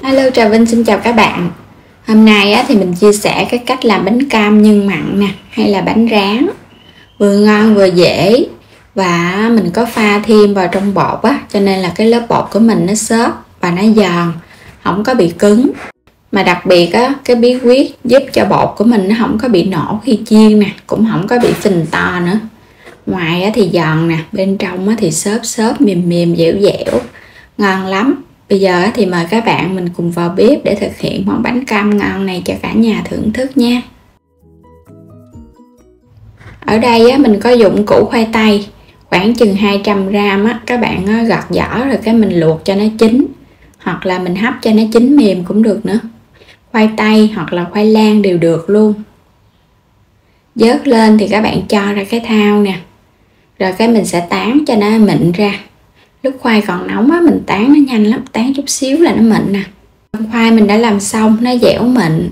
Hello, Trà Vinh xin chào các bạn. Hôm nay thì mình chia sẻ cái cách làm bánh cam nhân mặn nè, hay là bánh rán. Vừa ngon vừa dễ, và mình có pha thêm vào trong bột cho nên là cái lớp bột của mình nó xốp và nó giòn, không có bị cứng. Mà đặc biệt cái bí quyết giúp cho bột của mình nó không có bị nổ khi chiên nè, cũng không có bị phình to nữa. Ngoài thì giòn nè, bên trong thì xốp mềm mềm dẻo dẻo, ngon lắm. Bây giờ thì mời các bạn mình cùng vào bếp để thực hiện món bánh cam ngon này cho cả nhà thưởng thức nha. Ở đây mình có dụng củ khoai tây khoảng chừng 200g các bạn gọt vỏ rồi cái mình luộc cho nó chín, hoặc là mình hấp cho nó chín mềm cũng được nữa. Khoai tây hoặc là khoai lang đều được luôn. Vớt lên thì các bạn cho ra cái thau nè, rồi cái mình sẽ tán cho nó mịn ra. Lúc khoai còn nóng mình tán nó nhanh lắm, tán chút xíu là nó mịn nè. Khoai mình đã làm xong, nó dẻo mịn.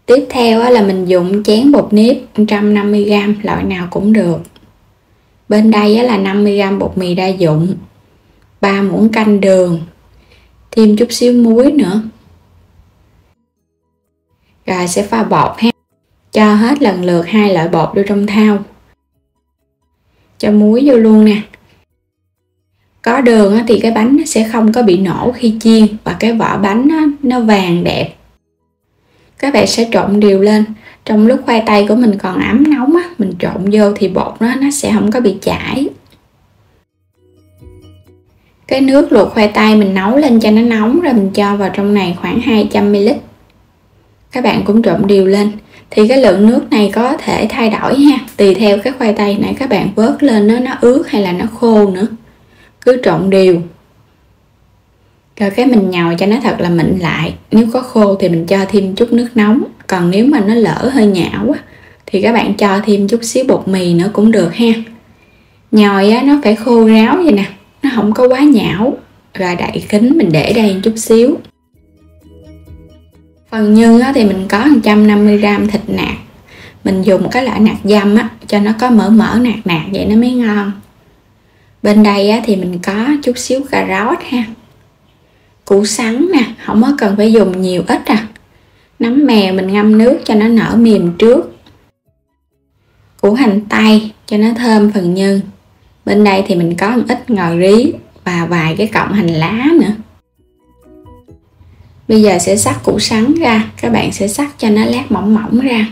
Tiếp theo là mình dùng chén bột nếp 150g, loại nào cũng được. Bên đây là 50g bột mì đa dụng, 3 muỗng canh đường, thêm chút xíu muối nữa. Rồi sẽ pha bột ha. Cho hết lần lượt 2 loại bột vô trong thau. Cho muối vô luôn nè. Có đường thì cái bánh nó sẽ không có bị nổ khi chiên, và cái vỏ bánh nó vàng đẹp. Các bạn sẽ trộn đều lên. Trong lúc khoai tây của mình còn ấm nóng mình trộn vô thì bột nó sẽ không có bị chảy. Cái nước luộc khoai tây mình nấu lên cho nó nóng, rồi mình cho vào trong này khoảng 200ml. Các bạn cũng trộn đều lên. Thì cái lượng nước này có thể thay đổi ha, tùy theo cái khoai tây này các bạn vớt lên nó ướt hay là nó khô nữa. Cứ trộn đều. Rồi cái mình nhồi cho nó thật là mịn lại. Nếu có khô thì mình cho thêm chút nước nóng. Còn nếu mà nó lỡ hơi nhão thì các bạn cho thêm chút xíu bột mì nữa cũng được ha. Nhồi nó phải khô ráo vậy nè, nó không có quá nhão. Rồi đậy kính mình để đây chút xíu. Phần nhân thì mình có 150g thịt nạc. Mình dùng cái loại nạc dăm cho nó có mỡ nạc vậy nó mới ngon. Bên đây thì mình có chút xíu cà rốt ha. Củ sắn nè, không có cần phải dùng nhiều ít Nấm mèo mình ngâm nước cho nó nở mềm trước. Củ hành tây cho nó thơm phần nhân. Bên đây thì mình có một ít ngò rí và vài cái cọng hành lá nữa. Bây giờ sẽ xắt củ sắn ra, các bạn sẽ xắt cho nó lát mỏng mỏng ra.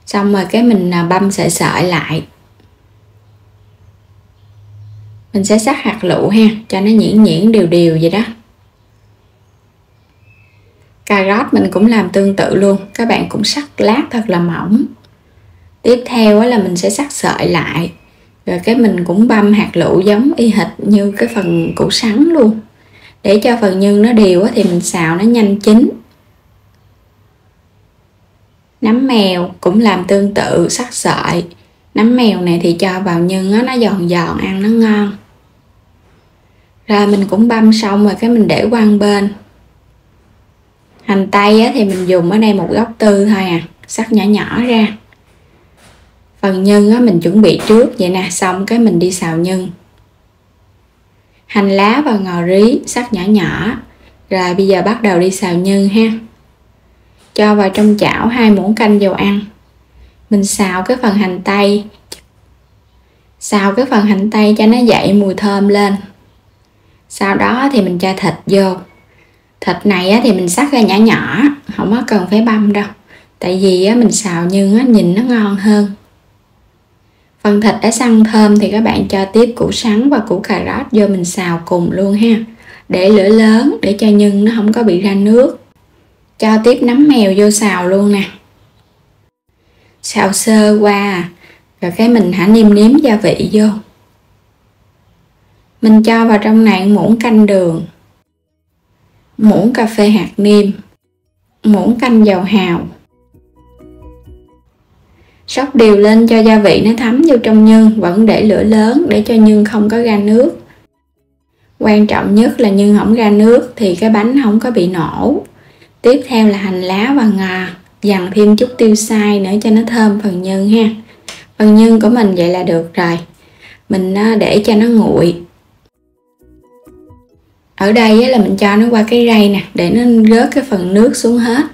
Xong rồi cái mình băm sợi lại. Mình sẽ xắt hạt lựu ha, cho nó nhuyễn đều vậy đó. Cà rốt mình cũng làm tương tự luôn, các bạn cũng xắt lát thật là mỏng. Tiếp theo là mình sẽ xắt sợi lại, rồi cái mình cũng băm hạt lựu giống y hệt như cái phần củ sắn luôn. Để cho phần nhân nó đều thì mình xào nó nhanh chín. Nấm mèo cũng làm tương tự, xắt sợi. Nấm mèo này thì cho vào nhân nó giòn giòn, ăn nó ngon. Rồi mình cũng băm xong rồi cái mình để qua một bên. Hành tây thì mình dùng ở đây một gốc tư thôi cắt nhỏ ra. Phần nhân mình chuẩn bị trước vậy nè, xong cái mình đi xào nhân. Hành lá và ngò rí cắt nhỏ. Rồi bây giờ bắt đầu đi xào nhân ha. Cho vào trong chảo 2 muỗng canh dầu ăn. Mình xào cái phần hành tây. Xào cái phần hành tây cho nó dậy mùi thơm lên. Sau đó thì mình cho thịt vô. Thịt này thì mình cắt ra nhỏ, không có cần phải băm đâu. Tại vì mình xào nhân nhìn nó ngon hơn. Phần thịt đã săn thơm thì các bạn cho tiếp củ sắn và củ cà rốt vô mình xào cùng luôn ha. Để lửa lớn để cho nhân nó không có bị ra nước. Cho tiếp nấm mèo vô xào luôn nè. Xào sơ qua, rồi cái mình nêm gia vị vô. Mình cho vào trong này muỗng canh đường, muỗng cà phê hạt nêm, muỗng canh dầu hào. Xóc đều lên cho gia vị nó thấm vô trong nhân, vẫn để lửa lớn để cho nhân không có ra nước. Quan trọng nhất là nhân không ra nước thì cái bánh không có bị nổ. Tiếp theo là hành lá và ngò, dằn thêm chút tiêu xay nữa cho nó thơm phần nhân ha. Phần nhân của mình vậy là được rồi. Mình để cho nó nguội. Ở đây là mình cho nó qua cái rây nè, để nó rớt cái phần nước xuống hết.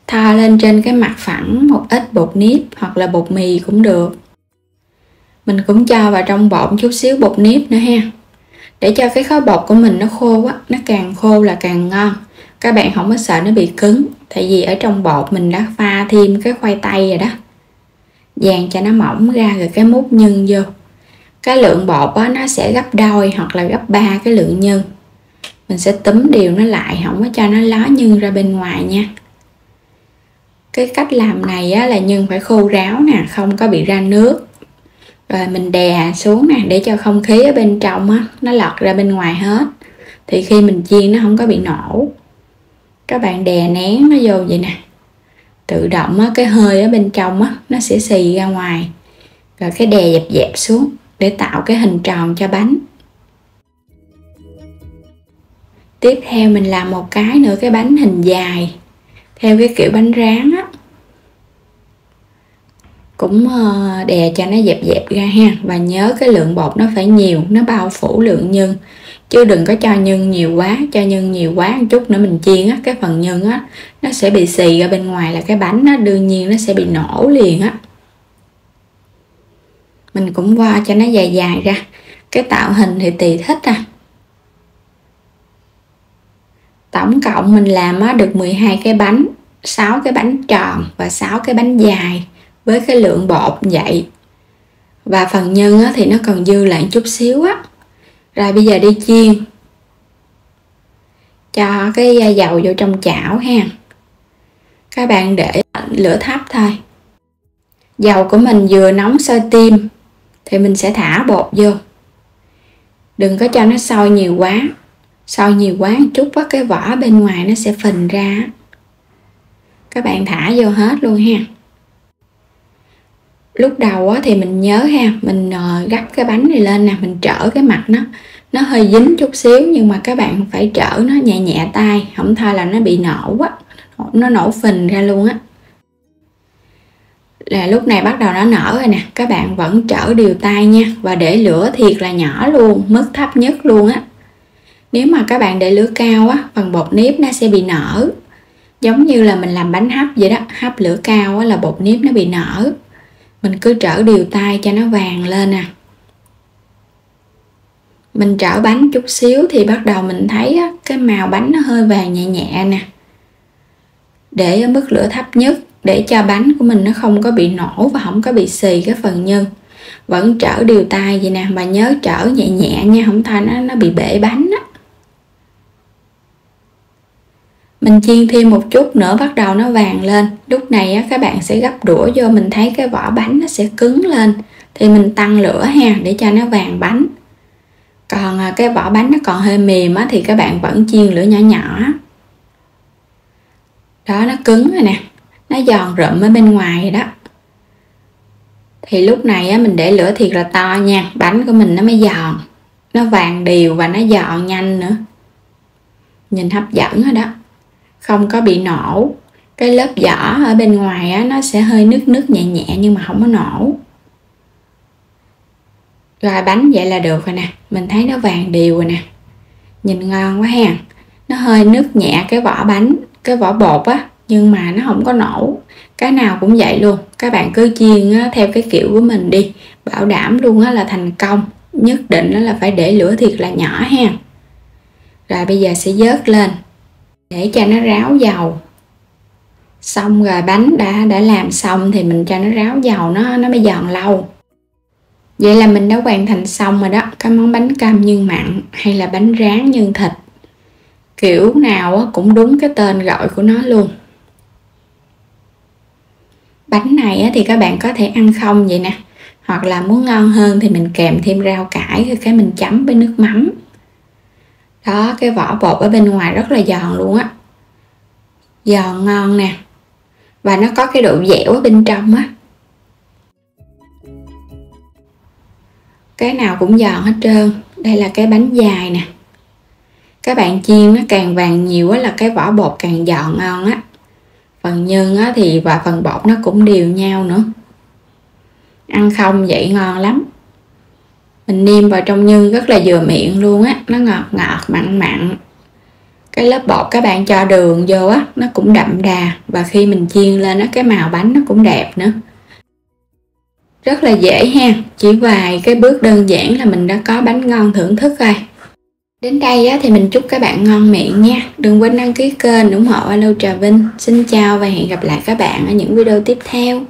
Thoa lên trên cái mặt phẳng một ít bột nếp hoặc là bột mì cũng được. Mình cũng cho vào trong bột chút xíu bột nếp nữa ha, để cho cái khối bột của mình nó khô á, nó càng khô là càng ngon. Các bạn không có sợ nó bị cứng, tại vì ở trong bột mình đã pha thêm cái khoai tây rồi đó. Dàn cho nó mỏng ra rồi cái múc nhân vô. Cái lượng bột á, nó sẽ gấp đôi hoặc là gấp 3 cái lượng nhân. Mình sẽ túm đều nó lại, không có cho nó ló nhân ra bên ngoài nha. Cái cách làm này á, là nhân phải khô ráo nè, không có bị ra nước. Rồi mình đè xuống nè, để cho không khí ở bên trong á, nó lọt ra bên ngoài hết. Thì khi mình chiên nó không có bị nổ. Các bạn đè nén nó vô vậy nè. Tự động á, cái hơi ở bên trong á, nó sẽ xì ra ngoài. Rồi cái đè dẹp dẹp xuống để tạo cái hình tròn cho bánh. Tiếp theo mình làm một cái nữa, cái bánh hình dài theo cái kiểu bánh rán á. Cũng đè cho nó dẹp dẹp ra ha. Và nhớ cái lượng bột nó phải nhiều, nó bao phủ lượng nhân. Chứ đừng có cho nhân nhiều quá. Cho nhân nhiều quá một chút nữa mình chiên á, cái phần nhân á, nó sẽ bị xì ra bên ngoài, là cái bánh á, đương nhiên nó sẽ bị nổ liền á. Mình cũng vo cho nó dài dài ra. Cái tạo hình thì tùy thích à. Tổng cộng mình làm á, được 12 cái bánh, 6 cái bánh tròn và 6 cái bánh dài với cái lượng bột vậy. Và phần nhân á, thì nó còn dư lại chút xíu á. Rồi bây giờ đi chiên. Cho cái dầu vô trong chảo ha. Các bạn để lửa thấp thôi. Dầu của mình vừa nóng sôi tim thì mình sẽ thả bột vô. Đừng có cho nó sôi nhiều quá. Sôi nhiều quá một chút á, cái vỏ bên ngoài nó sẽ phình ra. Các bạn thả vô hết luôn ha. Lúc đầu á, thì mình nhớ ha, mình gắp cái bánh này lên nè, mình trở cái mặt nó hơi dính chút xíu, nhưng mà các bạn phải trở nó nhẹ nhẹ tay, không thôi là nó bị nổ á, nó nổ phình ra luôn á. Là lúc này bắt đầu nó nở rồi nè, các bạn vẫn trở đều tay nha, và để lửa thiệt là nhỏ luôn, mức thấp nhất luôn á. Nếu mà các bạn để lửa cao á, phần bột nếp nó sẽ bị nở. Giống như là mình làm bánh hấp vậy đó, hấp lửa cao á, là bột nếp nó bị nở. Mình cứ trở đều tay cho nó vàng lên nè. Mình trở bánh chút xíu thì bắt đầu mình thấy á, cái màu bánh nó hơi vàng nhẹ nhẹ nè. Để ở mức lửa thấp nhất để cho bánh của mình nó không có bị nổ và không có bị xì cái phần nhân. Vẫn trở đều tay vậy nè, mà nhớ trở nhẹ nhẹ nha, không thôi nó bị bể bánh á. Mình chiên thêm một chút nữa bắt đầu nó vàng lên. Lúc này á, các bạn sẽ gấp đũa vô, mình thấy cái vỏ bánh nó sẽ cứng lên thì mình tăng lửa ha, để cho nó vàng bánh. Còn cái vỏ bánh nó còn hơi mềm á, thì các bạn vẫn chiên lửa nhỏ nhỏ. Đó, nó cứng rồi nè, nó giòn rụm ở bên ngoài rồi đó. Thì lúc này á, mình để lửa thiệt là to nha, bánh của mình nó mới giòn, nó vàng đều và nó giòn nhanh nữa. Nhìn hấp dẫn rồi đó, không có bị nổ. Cái lớp vỏ ở bên ngoài á, nó sẽ hơi nứt nứt nhẹ nhẹ nhưng mà không có nổ. Rồi bánh vậy là được rồi nè, mình thấy nó vàng đều rồi nè, nhìn ngon quá ha. Nó hơi nứt nhẹ cái vỏ bánh, cái vỏ bột á, nhưng mà nó không có nổ. Cái nào cũng vậy luôn, các bạn cứ chiên á, theo cái kiểu của mình đi, bảo đảm luôn á, là thành công. Nhất định là phải để lửa thiệt là nhỏ ha. Rồi bây giờ sẽ vớt lên để cho nó ráo dầu. Xong rồi bánh đã làm xong thì mình cho nó ráo dầu, nó mới giòn lâu. Vậy là mình đã hoàn thành xong rồi đó, cái món bánh cam nhân mặn hay là bánh rán nhân thịt. Kiểu nào cũng đúng cái tên gọi của nó luôn. Bánh này thì các bạn có thể ăn không vậy nè, hoặc là muốn ngon hơn thì mình kèm thêm rau cải rồi cái mình chấm với nước mắm. Đó, cái vỏ bột ở bên ngoài rất là giòn luôn á, giòn ngon nè, và nó có cái độ dẻo ở bên trong á. Cái nào cũng giòn hết trơn. Đây là cái bánh dài nè. Các bạn chiên nó càng vàng nhiều á, là cái vỏ bột càng giòn ngon á. Phần nhân á thì và phần bột nó cũng đều nhau nữa. Ăn không vậy ngon lắm. Mình nêm vào trong nhân rất là vừa miệng luôn á, nó ngọt ngọt mặn mặn. Cái lớp bột các bạn cho đường vô á, nó cũng đậm đà, và khi mình chiên lên á, cái màu bánh nó cũng đẹp nữa. Rất là dễ ha, chỉ vài cái bước đơn giản là mình đã có bánh ngon thưởng thức rồi. Đến đây á, thì mình chúc các bạn ngon miệng nha. Đừng quên đăng ký kênh ủng hộ Alo Trà Vinh. Xin chào và hẹn gặp lại các bạn ở những video tiếp theo.